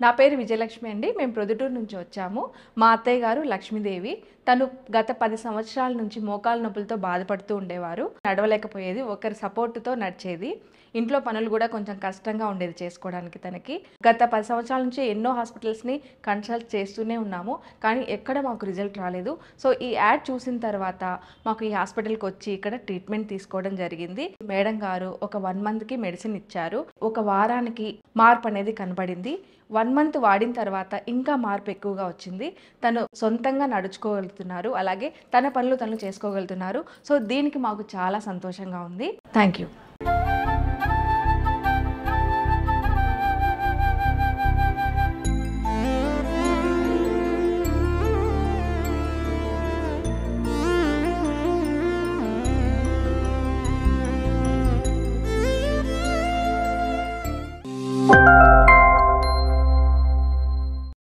నా పేరు విజయలక్ష్మి అండి. మేము ప్రొద్దుటూరు నుంచి వచ్చాము. మా అత్తయ్య గారు లక్ష్మీదేవి. తను గత 10 సంవత్సరాల నుంచి మోకాళ్ళ నొప్పులతో బాధపడుతూ ఉండేవారు. నడవలేకపోయేది. ఒకరి సపోర్ట్‌తో నడిచేది. ఇంట్లో పనులు గూడా కొంచెం కష్టంగా ఉండేది చేసుకోవడానికి తనకి. గత 10 సంవత్సరాల నుంచి ఎన్నో హాస్పిటల్స్‌ని కన్సల్ట్ చేస్తూనే ఉన్నాము. కానీ ఎక్కడ మాకు రిజల్ట్ రాలేదు. సో, ఈ యాడ్ చూసిన తర్వాత మాకు ఈ హాస్పిటల్‌కొచ్చి ఇక్కడ ట్రీట్మెంట్ తీసుకోవడం జరిగింది. మేడం గారు ఒక 1 మంత్‌కి మెడిసిన్ ఇచ్చారు. ఒక వారానికి మార్పనేది కనబడింది. 1 మంత్ వాడిన తర్వాత ఇంకా మార్పు ఎక్కువగా వచ్చింది. తను సొంతంగా నడుచుకోగలుగుతున్నారు. అలాగే తన పనులు తను చేసుకోగలుగుతున్నారు. సో, దీనికి మాకు చాలా సంతోషంగా ఉంది. Thank you.